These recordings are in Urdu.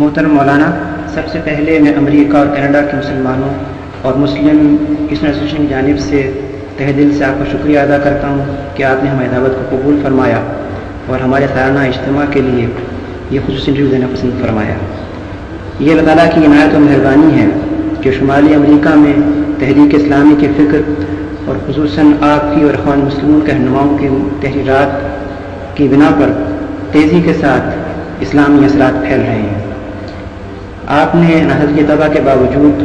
محترم مولانا، سب سے پہلے میں امریکہ اور کینیڈا کے مسلمانوں اور مسلم اسٹوڈنٹ ایسوسیشن کی جانب سے تہ دل سے آپ کا شکریہ ادا کرتا ہوں کہ آپ نے ہماری دعوت کو قبول فرمایا اور ہمارے سالانہ اجتماع کے لیے یہ خصوصی انٹرویو دینا پسند فرمایا۔ یہ اللہ تعالیٰ کی عنایت و مہربانی ہے کہ شمالی امریکہ میں تحریک اسلامی کے فکر اور خصوصاً آپ کی اور اخوان مسلمون کے رہنماؤں کی تحریرات کی بنا پر تیزی کے ساتھ اسلامی اثرات پھیل رہے ہیں۔ آپ نے نصرت کی طبع کے باوجود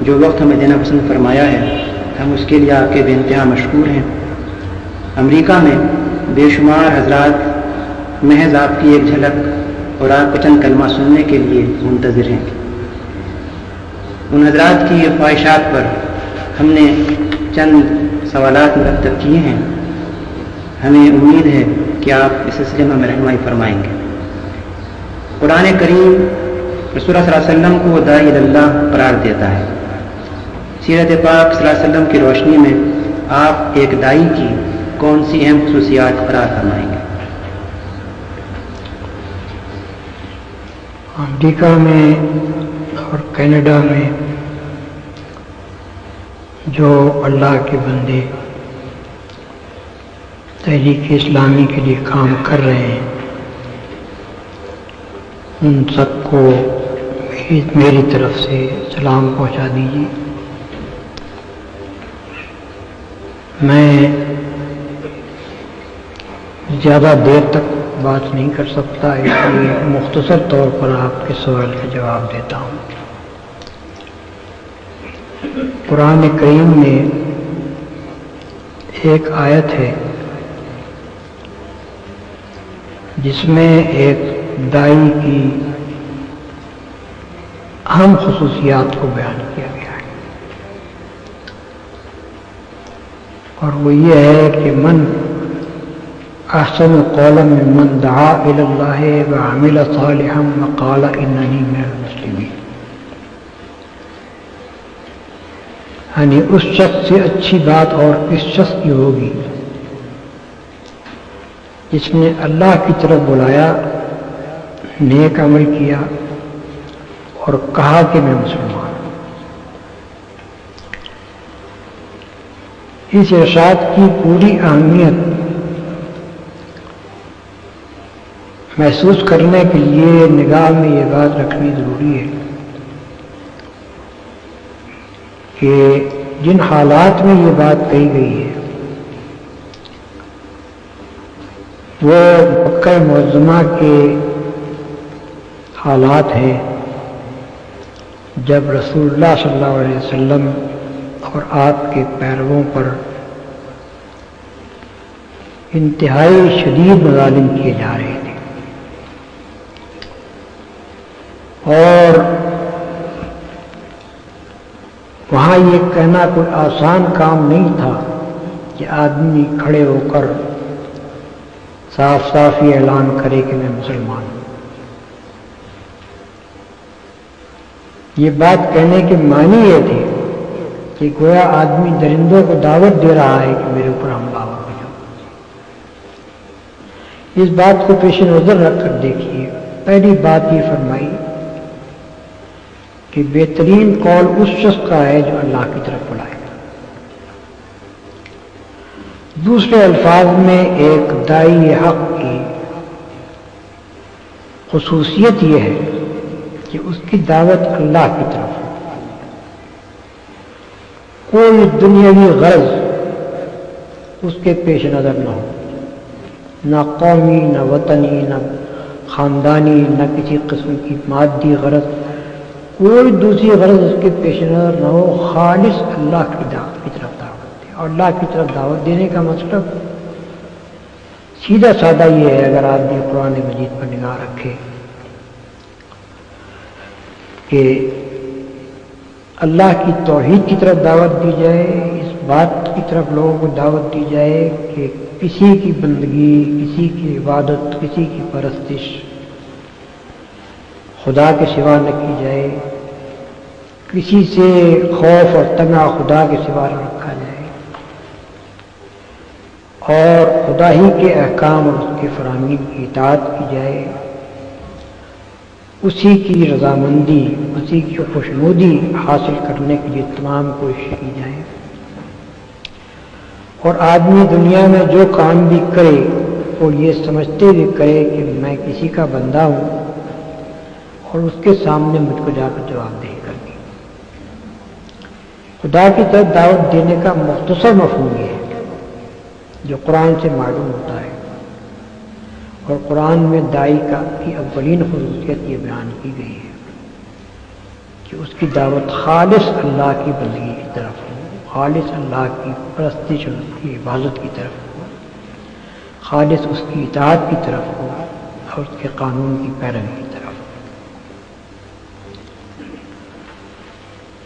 جو وقت ہمیں دینا پسند فرمایا ہے، ہم اس کے لیے آپ کے بے انتہا مشکور ہیں۔ امریکہ میں بے شمار حضرات محض آپ کی ایک جھلک اور آپ کا چند کلمہ سننے کے لیے منتظر ہیں۔ ان حضرات کی خواہشات پر ہم نے چند سوالات مرتب کیے ہیں۔ ہمیں امید ہے کہ آپ اس سلسلے میں ہمیں رہنمائی فرمائیں گے۔ قرآن کریم رسول اللہ صلی اللہ علیہ وسلم کو داعی اللہ قرار دیتا ہے۔ سیرت پاک صلی اللہ علیہ وسلم کی روشنی میں آپ ایک داعی کی کون سی اہم خصوصیات قرار فرمائیں گے؟ امریکہ میں اور کینیڈا میں جو اللہ کے بندے تحریک اسلامی کے لیے کام کر رہے ہیں، ان سب کو میری طرف سے سلام پہنچا دیجیے۔ میں زیادہ دیر تک بات نہیں کر سکتا، اس لیے مختصر طور پر آپ کے سوال کا جواب دیتا ہوں۔ قرآن کریم میں ایک آیت ہے جس میں ایک داعی کی اہم خصوصیات کو بیان کیا گیا ہے، اور وہ یہ ہے کہ من احسن قولا ممن دعا الی اللہ وعمل صالحا وقال اننی من المسلمین، یعنی اس شخص سے اچھی بات اور کس شخص کی ہوگی جس نے اللہ کی طرف بلایا، نیک عمل کیا اور کہا کہ میں مسلمان ہوں۔ اس ارشاد کی پوری اہمیت محسوس کرنے کے لیے نگاہ میں یہ بات رکھنی ضروری ہے کہ جن حالات میں یہ بات کہی گئی ہے وہ مکہ معظمہ کے حالات ہیں، جب رسول اللہ صلی اللہ علیہ وسلم اور آپ کے پیرووں پر انتہائی شدید مظالم کیے جا رہے تھے، اور وہاں یہ کہنا کوئی آسان کام نہیں تھا کہ آدمی کھڑے ہو کر صاف صاف یہ اعلان کرے کہ میں مسلمان ہوں۔ یہ بات کہنے کے معنی یہ تھے کہ گویا آدمی درندوں کو دعوت دے رہا ہے کہ میرے اوپر حملہ ہو جاؤ۔ اس بات کو پیش نظر رکھ کر دیکھیے، پہلی بات یہ فرمائی کہ بہترین قول اس شخص کا ہے جو اللہ کی طرف بلائے۔ دوسرے الفاظ میں ایک داعی حق کی خصوصیت یہ ہے کہ اس کی دعوت اللہ کی طرف ہے، کوئی دنیاوی غرض اس کے پیش نظر نہ ہو، نہ قومی، نہ وطنی، نہ خاندانی، نہ کسی قسم کی مادی غرض، کوئی دوسری غرض اس کے پیش نظر نہ ہو، خالص اللہ کی دعوت کی طرف دعوت دے۔ اور اللہ کی طرف دعوت دینے کا مطلب سیدھا سادہ یہ ہے، اگر آدمی قرآن مجید پر نگاہ رکھے کہ اللہ کی توحید کی طرف دعوت دی جائے، اس بات کی طرف لوگوں کو دعوت دی جائے کہ کسی کی بندگی، کسی کی عبادت، کسی کی پرستش خدا کے سوا نہ کی جائے، کسی سے خوف اور تمع خدا کے سوا نہ رکھا جائے، اور خدا ہی کے احکام اور اس کے فرامین کی اطاعت کی جائے، اسی کی رضامندی، اسی کی خوشنودی حاصل کرنے کے لیے تمام کوششیں کی جائیں۔ اور آدمی دنیا میں جو کام بھی کرے وہ یہ سمجھتے ہوئے کرے کہ میں کسی کا بندہ ہوں اور اس کے سامنے مجھ کو جا کر جواب دہی کرنی۔ خدا کی طرف دعوت دینے کا مختصر مفہوم یہ ہے جو قرآن سے معلوم ہوتا ہے، اور قرآن میں داعی کی اولین خصوصیت یہ بیان کی گئی ہے کہ اس کی دعوت خالص اللہ کی بندگی کی طرف ہو، خالص اللہ کی پرستش اور اس کی عبادت کی طرف ہو، خالص اس کی اطاعت کی طرف ہو اور اس کے قانون کی پیروی کی طرف ہو۔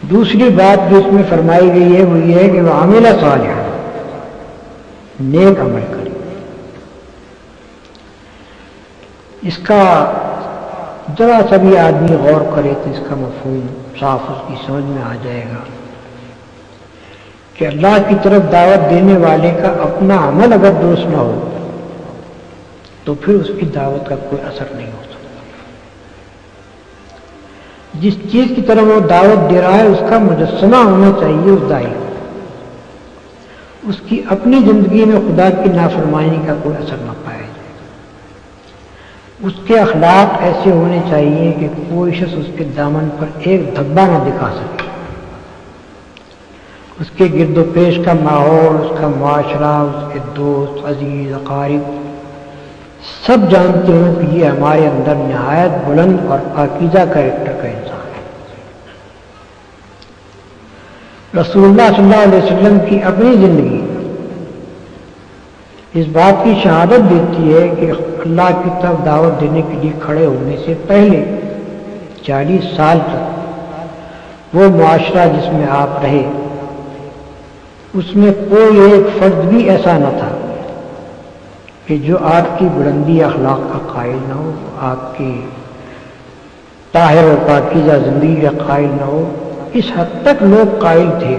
دوسری بات جو اس میں فرمائی گئی ہے وہ یہ ہے کہ وہ عامل صالح، نیک عمل کرے۔ اس کا ذرا سا بھی آدمی غور کرے تو اس کا مفہوم صاف اس کی سمجھ میں آ جائے گا کہ اللہ کی طرف دعوت دینے والے کا اپنا عمل اگر درست نہ ہو تو پھر اس کی دعوت کا کوئی اثر نہیں ہو سکتا۔ جس چیز کی طرف وہ دعوت دے رہا ہے اس کا مجسمہ ہونا چاہیے اس داعی کو، اس کی اپنی زندگی میں خدا کی نافرمانی کا کوئی اثر نہ پائے جائے، اس کے اخلاق ایسے ہونے چاہیے کہ کوئی شخص اس کے دامن پر ایک دھبا نہ دکھا سکے، اس کے گرد و پیش کا ماحول، اس کا معاشرہ، اس کے دوست، عزیز، اقارب سب جانتے ہوں کہ یہ ہمارے اندر نہایت بلند اور پاکیزہ کریکٹر کا انسان ہے۔ رسول اللہ صلی اللہ علیہ وسلم کی اپنی زندگی اس بات کی شہادت دیتی ہے کہ اللہ کی طرف دعوت دینے کے لیے کھڑے ہونے سے پہلے 40 سال تک وہ معاشرہ جس میں آپ رہے اس میں کوئی ایک فرد بھی ایسا نہ تھا کہ جو آپ کی بلندی اخلاق کا قائل نہ ہو، آپ کی طاہر و پاکیزہ زندگی کا قائل نہ ہو۔ اس حد تک لوگ قائل تھے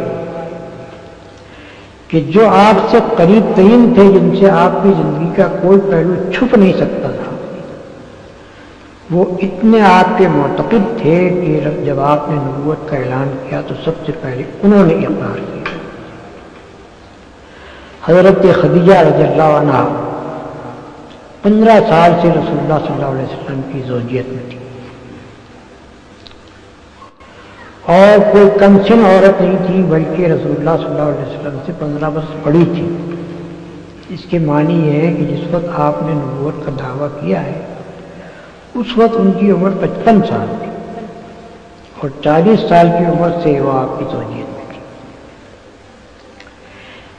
کہ جو آپ سے قریب ترین تھے، جن سے آپ کی زندگی کا کوئی پہلو چھپ نہیں سکتا تھا، وہ اتنے آپ کے معتقد تھے کہ جب آپ نے نبوت کا اعلان کیا تو سب سے پہلے انہوں نے اقرار کیا۔ حضرت خدیجہ رضی اللہ عنہ 15 سال سے رسول اللہ صلی اللہ علیہ وسلم کی زوجیت میں تھی اور کوئی کم سن عورت نہیں تھی بلکہ رسول اللہ صلی اللہ علیہ وسلم سے 15 برس بڑی تھی۔ اس کے معنی یہ ہے کہ جس وقت آپ نے نبوت کا دعویٰ کیا ہے اس وقت ان کی عمر 55 سال تھی اور 40 سال کی عمر سے وہ آپ کی زوجیت میں تھی۔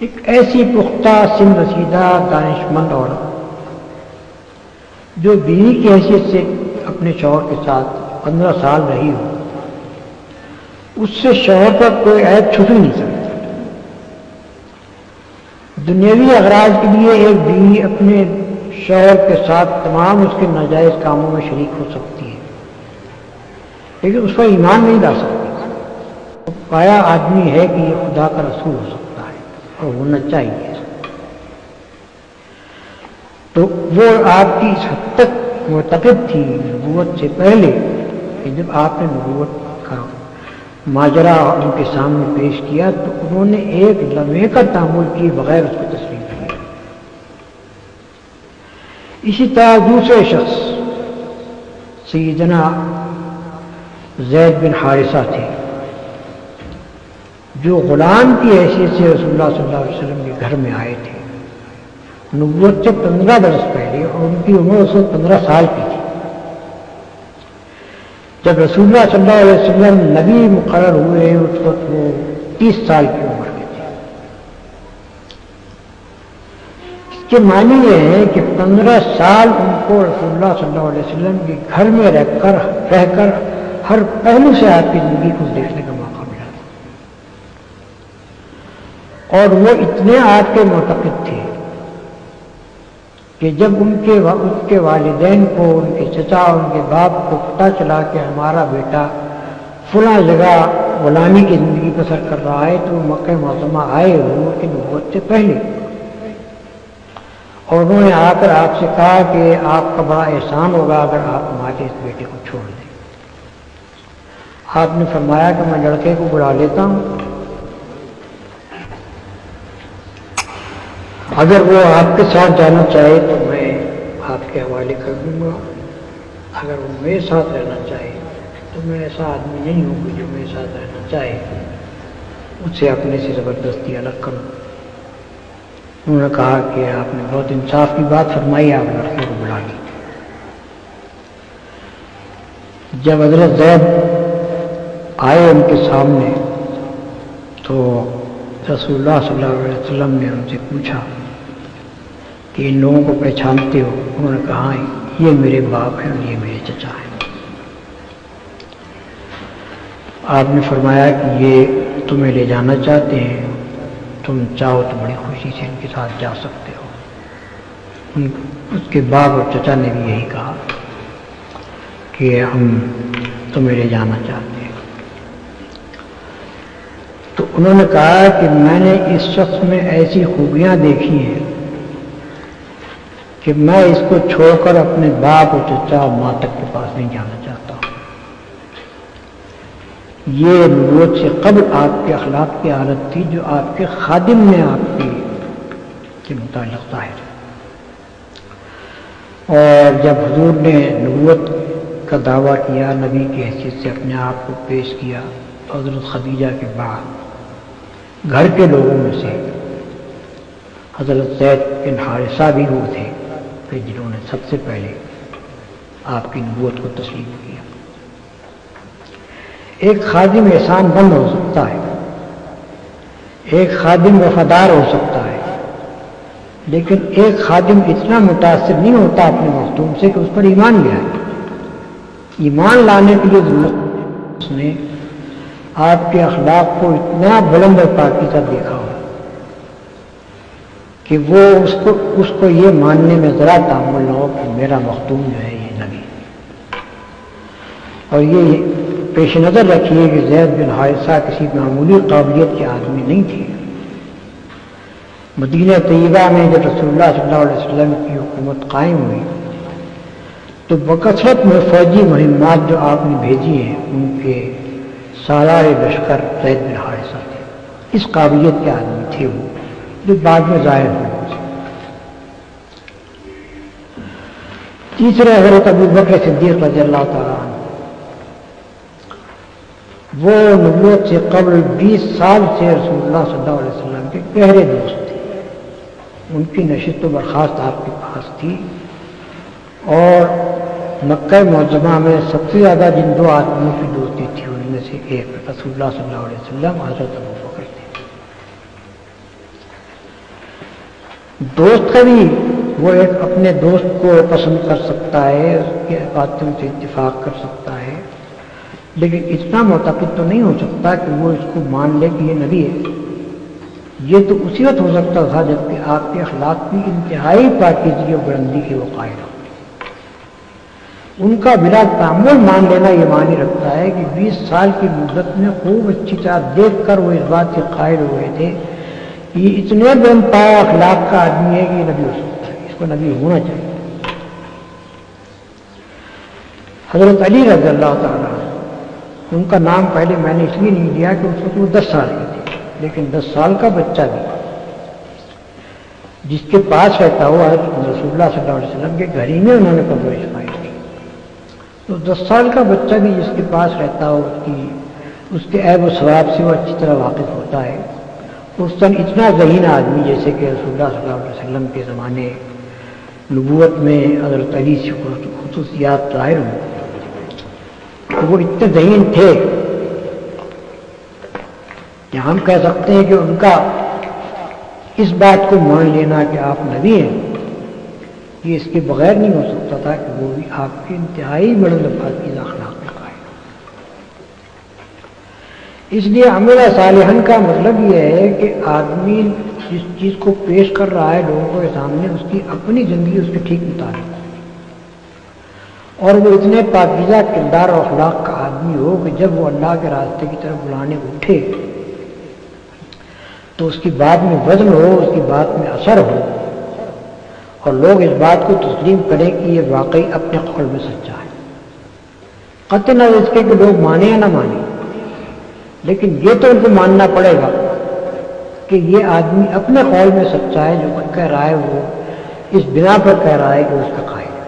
ایک ایسی پختہ سن رسیدہ دانشمند عورت جو بیوی کی حیثیت سے اپنے شوہر کے ساتھ 15 سال رہی ہو، اس سے شوہر پر کوئی عیب چھپ ہی نہیں سکتا۔ دنیاوی اغراض کے لیے ایک بیوی اپنے شوہر کے ساتھ تمام اس کے ناجائز کاموں میں شریک ہو سکتی ہے لیکن اس پر ایمان نہیں لا سکتی۔ پایا آدمی ہے کہ یہ خدا کا رسول ہو سکتا ہے اور ہونا چاہیے۔ تو وہ آپ کی اس حد تک معتقد تھی نبوت سے پہلے کہ جب آپ نے نبوت کا ماجرا ان کے سامنے پیش کیا تو انہوں نے ایک لمحے کا تحمل کیے بغیر اس کو تسلیم کیا۔ اسی طرح دوسرے شخص سیدنا زید بن حارثہ تھے جو غلام کی حیثیت سے رسول اللہ صلی اللہ علیہ وسلم کے گھر میں آئے تھے نبوت سے 15 برس پہلے، اور ان کی عمر اس وقت 15 سال کی تھی۔ جب رسول اللہ صلی اللہ علیہ وسلم نبی مقرر ہوئے اس وقت وہ 30 سال کی عمر کے تھے۔ اس کے معنی یہ ہے کہ 15 سال ان کو رسول اللہ صلی اللہ علیہ وسلم کے گھر میں رہ کر ہر پہلو سے آپ کی زندگی کو دیکھنے کا موقع ملا، اور وہ اتنے آپ کے معتقد تھے کہ جب ان کے والدین کو، ان کے چچا، ان کے باپ کو پتہ چلا کہ ہمارا بیٹا فلاں جگہ غلامی کی زندگی بسر کر رہا ہے تو وہ مکہ معظمہ آئے حضور کی نبوت سے پہلے، اور انہوں نے آ کر آپ سے کہا کہ آپ کا بڑا احسان ہوگا اگر آپ ہمارے اس بیٹے کو چھوڑ دیں۔ آپ نے فرمایا کہ میں لڑکے کو بلا لیتا ہوں، اگر وہ آپ کے ساتھ جانا چاہے تو میں آپ کے حوالے کر دوں گا، اگر وہ میرے ساتھ رہنا چاہے تو میں ایسا آدمی نہیں ہوں کہ جو میرے ساتھ رہنا چاہے اسے اپنے سے زبردستی الگ کروں۔ انہوں نے کہا کہ آپ نے بہت انصاف کی بات فرمائی، آپ لڑکے کو بلا لی۔ جب حضرت زید آئے ان کے سامنے تو رسول اللہ صلی اللہ علیہ وسلم نے ان سے پوچھا کہ ان لوگوں کو پہچانتے ہو؟ انہوں نے کہا یہ میرے باپ ہیں اور یہ میرے چچا ہیں۔ آپ نے فرمایا کہ یہ تمہیں لے جانا چاہتے ہیں، تم چاہو تو بڑی خوشی سے ان کے ساتھ جا سکتے ہو۔ اس کے باپ اور چچا نے بھی یہی کہا کہ ہم تمہیں لے جانا چاہتے ہیں۔ تو انہوں نے کہا کہ میں نے اس شخص میں ایسی خوبیاں دیکھی ہیں کہ میں اس کو چھوڑ کر اپنے باپ اور چچا اور ماں تک کے پاس نہیں جانا چاہتا ہوں۔ یہ نبوت سے قبل آپ کے اخلاق کی حالت تھی جو آپ کے خادم نے آپ کے متعلق ظاہر ہے۔ اور جب حضور نے نبوت کا دعویٰ کیا، نبی کی حیثیت سے اپنے آپ کو پیش کیا، حضرت خدیجہ کے بعد گھر کے لوگوں میں سے حضرت زید بن حارثہ بھی وہ تھے کہ جنہوں نے سب سے پہلے آپ کی نبوت کو تسلیم کیا۔ ایک خادم احسان بند ہو سکتا ہے، ایک خادم وفادار ہو سکتا ہے، لیکن ایک خادم اتنا متاثر نہیں ہوتا اپنے مخدوم سے کہ اس پر ایمان لے آئے۔ ایمان لانے کے لیے ضرورت اس نے آپ کے اخلاق کو اتنا بلند اور پاکیزہ دیکھا ہو کہ وہ اس کو یہ ماننے میں ذرا تعامل نہ ہو کہ میرا مخدوم جو ہے یہ نبی۔ اور یہ پیش نظر رکھیے کہ زید بن حارثہ کسی معمولی قابلیت کے آدمی نہیں تھے۔ مدینہ طیبہ میں جب رسول اللہ صلی اللہ علیہ وسلم کی حکومت قائم ہوئی تو بکثرت میں فوجی مہمات جو آپ نے بھیجی ہیں ان کے سالار لشکر زید بن حارثہ تھے۔ اس قابلیت کے آدمی تھے وہ، جو بعد میں ظاہر ہوئے۔ تیسرے حضرت ابوبکر صدیق رضی اللہ تعالیٰ عنہ، وہ نبوت سے قبل 20 سال سے رسول اللہ صلی اللہ علیہ وسلم کے گہرے دوست تھے۔ ان کی نشست و برخاست آپ کے پاس تھی، اور مکہ معظمہ میں سب سے زیادہ جن دو آدمیوں کی دوستی تھی ان میں سے ایک رسول اللہ صلی اللہ علیہ وسلم حضرت ابوبکر تھے۔ دوست کا بھی وہ ایک اپنے دوست کو پسند کر سکتا ہے، اس کی باتوں سے اتفاق کر سکتا ہے، لیکن اتنا معتقد تو نہیں ہو سکتا کہ وہ اس کو مان لے کہ یہ نبی ہے۔ یہ تو اسی وقت ہو سکتا تھا جبکہ آپ کے اخلاق کی انتہائی پاکیزگی اور بلندی کے وہ قائل ہو۔ ان کا بلا تعمل مان لینا یہ معنی رکھتا ہے کہ 20 سال کی مدت میں خوب اچھی طرح دیکھ کر وہ اس بات سے قائل ہوئے تھے کہ یہ اتنے بلند پایا اخلاق کا آدمی ہے کہ یہ نبی ہو سکتا ہے، اس کو نبی ہونا چاہیے۔ حضرت علی رضی اللہ تعالیٰ، ان کا نام پہلے میں نے اس لیے نہیں لیا کہ اس وقت وہ 10 سال کے تھے، لیکن 10 سال کا بچہ بھی جس کے پاس رہتا ہوا رسول اللہ صلی اللہ علیہ وسلم کے گھر ہی میں انہوں نے پرورش پائی تھی، تو 10 سال کا بچہ بھی جس کے پاس رہتا ہو اس کے عیب و ثواب سے وہ اچھی طرح واقف ہوتا ہے۔ اس سن اتنا ذہین آدمی جیسے کہ رسول اللہ صلی اللہ علیہ وسلم کے زمانے نبوت میں حضرت علی سے خصوصیات ظاہر ہوں، وہ اتنے ذہین تھے کہ ہم کہہ سکتے ہیں کہ ان کا اس بات کو مان لینا کہ آپ نبی ہیں یہ اس کے بغیر نہیں ہو سکتا تھا کہ وہ بھی آپ کے انتہائی بلند پاکیزہ اخلاق میں قائم۔ اس لیے عمل صالحاً کا مطلب یہ ہے کہ آدمی جس چیز کو پیش کر رہا ہے لوگوں کے سامنے اس کی اپنی زندگی اس کے ٹھیک مطابق، اور وہ اتنے پاکیزہ کردار اور اخلاق کا آدمی ہو کہ جب وہ اللہ کے راستے کی طرف بلانے اٹھے تو اس کی بات میں وزن ہو، اس کی بات میں اثر ہو، اور لوگ اس بات کو تسلیم کریں کہ یہ واقعی اپنے قول میں سچا ہے۔ قطع نظر اس کے کہ لوگ مانے یا نہ مانے، لیکن یہ تو ان کو ماننا پڑے گا کہ یہ آدمی اپنے قول میں سچا ہے، جو کچھ کہہ رہا ہے وہ اس بنا پر کہہ رہا ہے کہ اس کا قائل ہے۔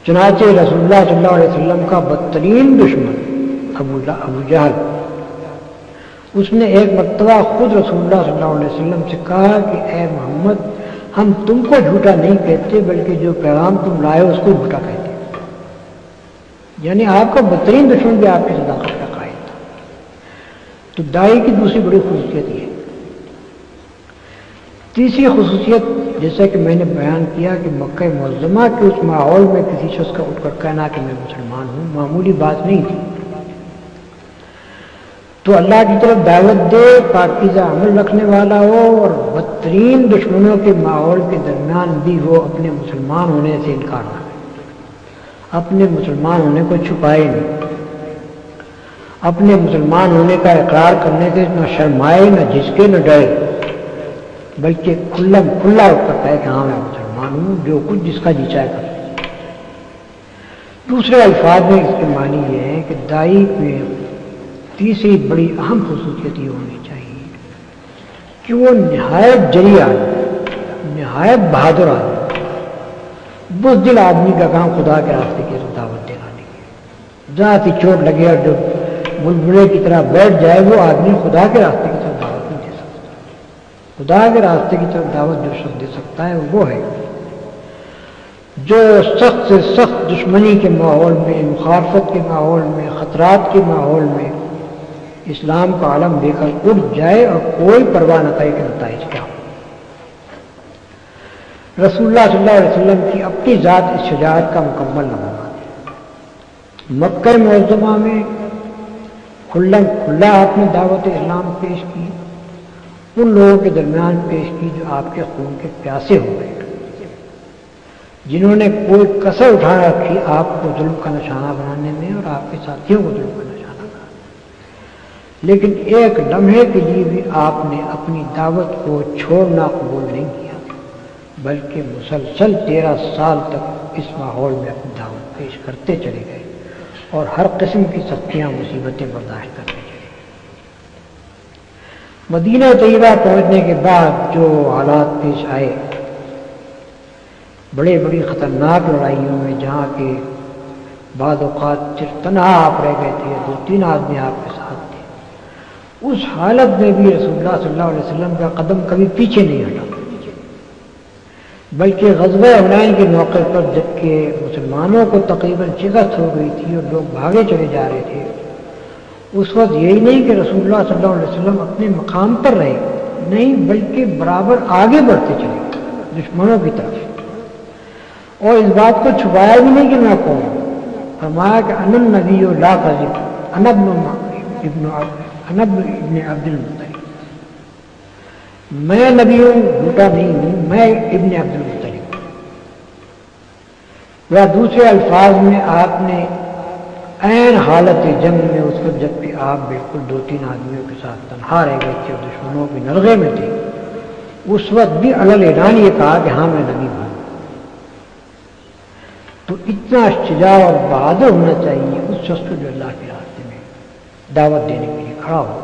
چنانچہ رسول اللہ صلی اللہ علیہ وسلم کا بدترین دشمن ابو جہل، اس نے ایک مرتبہ خود رسول اللہ صلی اللہ علیہ وسلم سے کہا کہ اے محمد، ہم تم کو جھوٹا نہیں کہتے بلکہ جو پیغام تم لائے اس کو جھوٹا کہتے، یعنی آپ کا بدترین دشمن بھی آپ کی صداقت کا قائل تھا۔ تو داعی کی دوسری بڑی خصوصیت یہ ہے۔ تیسری خصوصیت، جیسا کہ میں نے بیان کیا کہ مکہ معظمہ کے اس ماحول میں کسی شخص کا اٹھ کر کہنا کہ میں مسلمان ہوں معمولی بات نہیں تھی، تو اللہ کی طرف دعوت دے، پاکیزہ عمل رکھنے والا ہو اور بدترین دشمنوں کے ماحول کے درمیان بھی وہ اپنے مسلمان ہونے سے انکار نہ کرے، اپنے مسلمان ہونے کو چھپائے نہیں، اپنے مسلمان ہونے کا اقرار کرنے سے نہ شرمائے، نہ جھجکے، نہ ڈرے، بلکہ کھلا اٹھ کر کہے کہ ہاں میں مسلمان ہوں، جو کچھ جس کا جی چاہے کر۔ دوسرے الفاظ میں اس کے معنی یہ ہے کہ داعی میں تیسری بڑی اہم خصوصیت یہ ہونی چاہیے کہ وہ نہایت جری آدمی، نہایت بہادر آدمی، بزدل آدمی کا کام خدا کے راستے کی دعوت دینا نہیں، ذات ہی چوٹ لگے اور جو بلبلے کی طرح بیٹھ جائے وہ آدمی خدا کے راستے کی طرف دعوت نہیں دے سکتا۔ خدا کے راستے کی طرف دعوت جو شخص دے سکتا ہے وہ ہے جو سخت سے سخت دشمنی کے ماحول میں، مخالفت کے ماحول میں، خطرات کے ماحول میں اسلام کا علم دے کر اٹھ جائے اور کوئی پرواہ نہ کرے کہ نتائج کیا ہو۔ رسول اللہ صلی اللہ علیہ وسلم کی اپنی ذات اس شجاعت کا مکمل نمونہ ہے۔ مکہ معظمہ میں کھلا آپ نے دعوت اسلام پیش کی، ان لوگوں کے درمیان پیش کی جو آپ کے خون کے پیاسے ہو گئے، جنہوں نے کوئی کسر اٹھا رکھی آپ کو ظلم کا نشانہ بنانے میں اور آپ کے ساتھیوں کو ظلم کا نشانہ بنانے میں، لیکن ایک لمحے کے لیے بھی آپ نے اپنی دعوت کو چھوڑنا قبول نہیں کیا، بلکہ مسلسل 13 سال تک اس ماحول میں اپنی دعوت پیش کرتے چلے گئے اور ہر قسم کی سختیاں، مصیبتیں برداشت کرتے چلے گئے۔ مدینہ طیبہ پہنچنے کے بعد جو حالات پیش آئے، بڑی خطرناک لڑائیوں میں جہاں کہ بعض اوقات صرف تنہا آپ رہ گئے تھے، 2-3 آدمی آپ کے ساتھ تھے، اس حالت میں بھی رسول اللہ صلی اللہ علیہ وسلم کا قدم کبھی پیچھے نہیں ہٹا، بلکہ غزوہ حنین کے موقع پر جبکہ مسلمانوں کو تقریباً شکست ہو گئی تھی اور لوگ بھاگے چلے جا رہے تھے، اس وقت یہی نہیں کہ رسول اللہ صلی اللہ علیہ وسلم اپنے مقام پر رہے، نہیں بلکہ برابر آگے بڑھتے چلے دشمنوں کی طرف، اور اس بات کو چھپایا بھی نہیں کہ میں کون ہوں۔ فرمایا کہ انا النبی لا کذب، انا ابن عبد المطلب، میں نبی ہوں، جھوٹا نہیں ہوں، میں ابن عبد المطلب ہوں۔ یا دوسرے الفاظ میں آپ نے عین حالت جنگ میں اس وقت جب کہ آپ بالکل 2-3 آدمیوں کے ساتھ تنہا رہ گئے تھے اور دشمنوں کے نرغے میں تھے، اس وقت بھی علل اعلان یہ کہا کہ ہاں میں نبی ہوں۔ تو اتنا شجاع اور بہادر ہونا چاہیے اس شخص کو جو اللہ کے راستے میں دعوت دینے کے لیے کھڑا ہو۔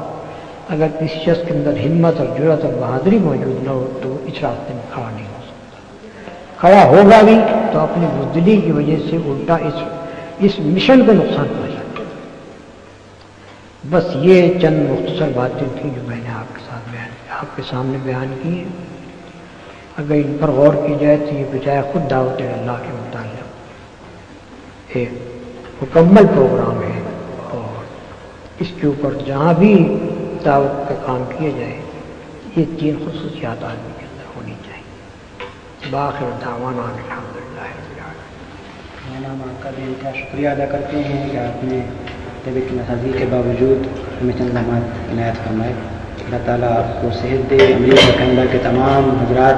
اگر کسی شخص کے اندر ہمت اور جرأت اور بہادری موجود نہ ہو تو اس راستے میں کھڑا نہیں ہو سکتا، کھڑا ہوگا بھی تو اپنی بزدلی کی وجہ سے الٹا اس مشن کو نقصان پہنچاتا۔ بس یہ چند مختصر باتیں تھیں جو میں نے آپ کے سامنے بیان کی ہیں۔ اگر ان پر غور کی جائے تو یہ بجائے خود دعوت اللہ کے متعلق ایک مکمل پروگرام ہے، اور اس کے اوپر جہاں بھی دعوت کا کام کیا جائے یہ 3 خصوصیات آدمی کے اندر ہونی چاہیے۔ باخر دعوانا الحمدللہ رب العالمین۔ مولانا ہم آپ کا بھی انتہا شکریہ ادا کرتے ہیں کہ آپ نے طبیعت ناسازی کے باوجود ہمیں چند لمحات عنایت فرمائے۔ اللہ تعالیٰ آپ کو صحت دے۔ امریکہ کینیڈا کے تمام حضرات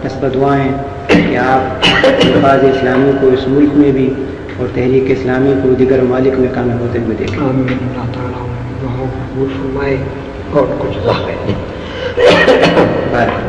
نسبہ دعائیں کہ آپ الفاظ اسلامی کو اس ملک میں بھی اور تحریک اسلامی کو دیگر ممالک میں کامیاب ہوتے ہوئے دیکھیں۔ آمین۔ اللہ تعالیٰ دعاؤں کو قبول فرمائے اور کچھ ظاہر بارک